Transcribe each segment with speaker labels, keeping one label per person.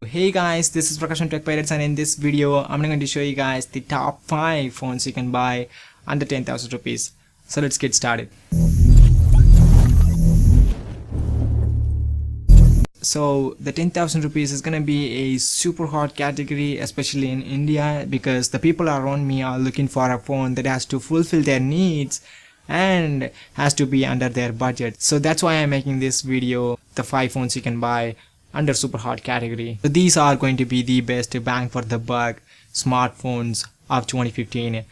Speaker 1: Hey guys, this is Prakash from Tech Pirates, and in this video I'm going to show you guys the top 5 phones you can buy under 10,000 rupees. So let's get started. So the 10,000 rupees is gonna be a super hot category, especially in India, because the people around me are looking for a phone that has to fulfill their needs and has to be under their budget. So that's why I'm making this video, the 5 phones you can buy under super hot category. So these are going to be the best bang for the buck smartphones of 2015.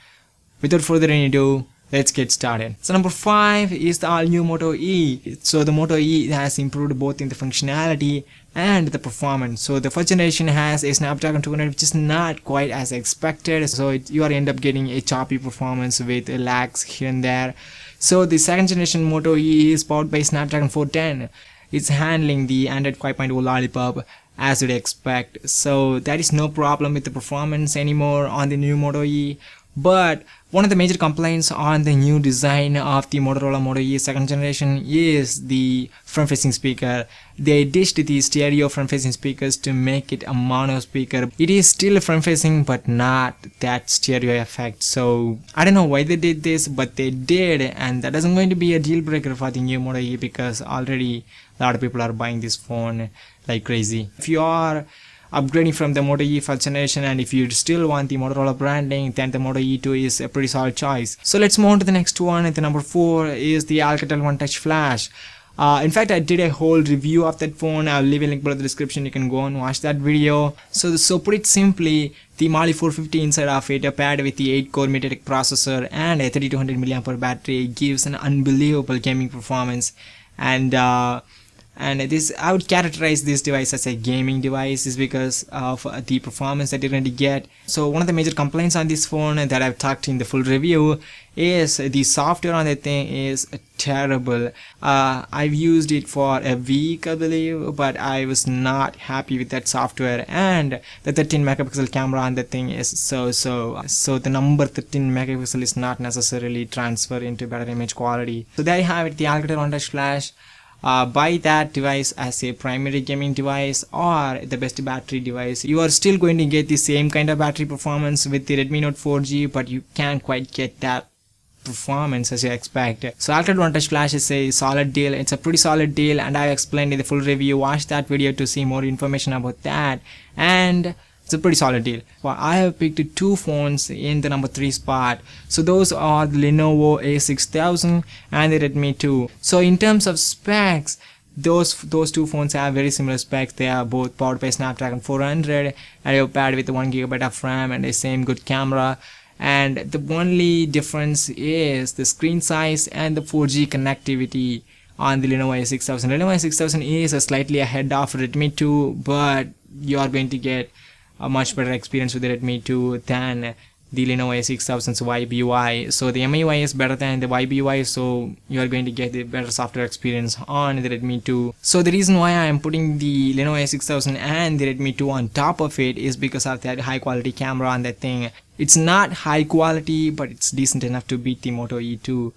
Speaker 1: Without further ado, let's get started. So number 5 is the all new Moto E. So the Moto E has improved both in the functionality and the performance. So the first generation has a Snapdragon 200, which is not quite as expected. So you are end up getting a choppy performance with lags here and there. So the second generation Moto E is powered by Snapdragon 410. It's handling the Android 5.0 lollipop as you'd expect. So there is no problem with the performance anymore on the new Moto E. But one of the major complaints on the new design of the Motorola Moto E second generation is the front-facing speaker. They ditched the stereo front-facing speakers to make it a mono speaker. It is still front-facing but not that stereo effect. So I don't know why they did this, but they did, and that isn't going to be a deal breaker for the new Moto E because already a lot of people are buying this phone like crazy. If you are upgrading from the Moto E first generation and if you still want the Motorola branding, then the Moto E2 is a pretty solid choice. So let's move on to the next one. The number 4 is the Alcatel OneTouch Flash. In fact, I did a whole review of that phone. I'll leave a link below the description. You can go and watch that video. So put it simply, the Mali 450 inside of it, paired with the 8-core MediaTek processor and a 3200 mAh battery, gives an unbelievable gaming performance. And this, I would characterize this device as a gaming device, is because of the performance that you're going to get. So one of the major complaints on this phone that I've talked in the full review is the software on the thing is terrible. I've used it for a week, I believe, but I was not happy with that software. And the 13 megapixel camera on the thing is so the number 13 megapixel is not necessarily transfer into better image quality. So there you have it, the Alcatel OneTouch Flash. Buy that device as a primary gaming device or the best battery device. You are still going to get the same kind of battery performance with the Redmi Note 4G, but you can't quite get that performance as you expect. So Alcatel OneTouch Flash is a solid deal. It's a pretty solid deal, and I explained in the full review. Watch that video to see more information about that, and it's a pretty solid deal. Well, I have picked 2 phones in the number 3 spot. So those are the Lenovo A6000 and the Redmi 2. So in terms of specs, those 2 phones have very similar specs. They are both powered by Snapdragon 400 and are paired with 1 GB of RAM and the same good camera. And the only difference is the screen size and the 4G connectivity on the Lenovo A6000. Lenovo A6000 is slightly ahead of Redmi 2, but you are going to get a much better experience with the Redmi 2 than the Lenovo A6000's YBUI. So the MIUI is better than the YBUI, so you are going to get the better software experience on the Redmi 2. So the reason why I am putting the Lenovo A6000 and the Redmi 2 on top of it is because of that high quality camera on that thing. It's not high quality, but it's decent enough to beat the Moto E2.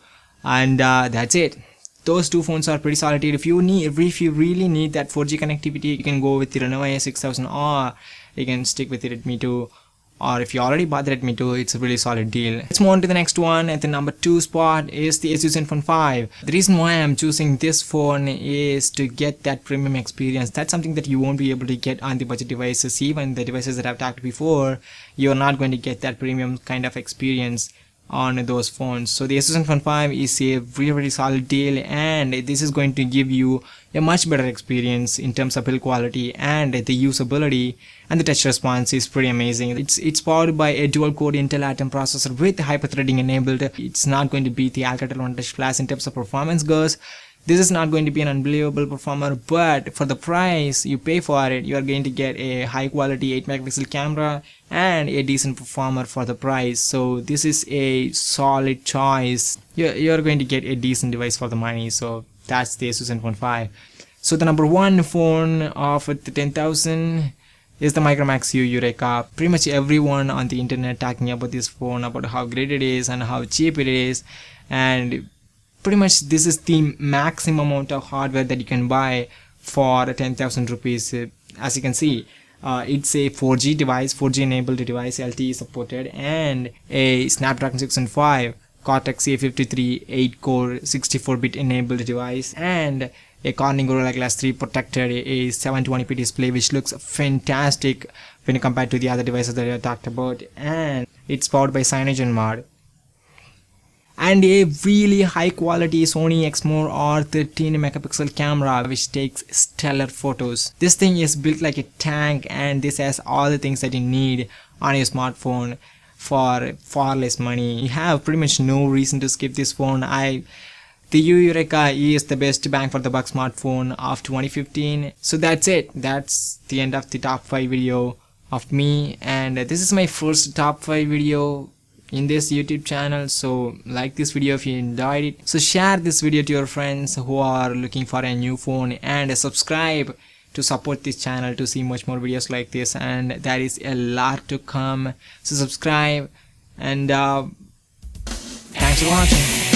Speaker 1: And that's it. Those 2 phones are pretty solid. If you really need that 4G connectivity, you can go with the Lenovo A6000, or you can stick with the Redmi 2. Or if you already bought the Redmi 2, it's a really solid deal. Let's move on to the next one. At the number 2 spot is the Asus Zenfone 5. The reason why I'm choosing this phone is to get that premium experience. That's something that you won't be able to get on the budget devices. Even the devices that I've talked before, you're not going to get that premium kind of experience on those phones. So the Asus Zenfone 5 is a very solid deal, and this is going to give you a much better experience in terms of build quality, and the usability and the touch response is pretty amazing. It's powered by a dual core Intel Atom processor with hyper-threading enabled. It's not going to beat the Alcatel OneTouch Flash in terms of performance goes. This is not going to be an unbelievable performer, but for the price you pay for it, you are going to get a high quality 8 megapixel camera and a decent performer for the price. So this is a solid choice. You're going to get a decent device for the money. So that's the Asus Zenfone 5. So the number 1 phone of the 10,000 is the Micromax Yu Yureka. Pretty much everyone on the internet talking about this phone, about how great it is and how cheap it is, and pretty much this is the maximum amount of hardware that you can buy for 10,000 rupees. As you can see, It's a 4G device, 4G enabled device, LTE supported, and a Snapdragon 605 Cortex A53 8-core 64-bit enabled device, and a Corning Gorilla Glass 3 protected a 720p display, which looks fantastic when compared to the other devices that I talked about, and it's powered by Cyanogen mod. And a really high quality Sony Exmor R13 megapixel camera which takes stellar photos. This thing is built like a tank, and this has all the things that you need on your smartphone for far less money. You have pretty much no reason to skip this phone. The Yu Yureka is the best bang for the buck smartphone of 2015. So that's it. That's the end of the top 5 video of me, and this is my first top 5 video in this YouTube channel. So like this video if you enjoyed it. So share this video to your friends who are looking for a new phone, and subscribe to support this channel to see much more videos like this, and there is a lot to come. So subscribe, and thanks for watching.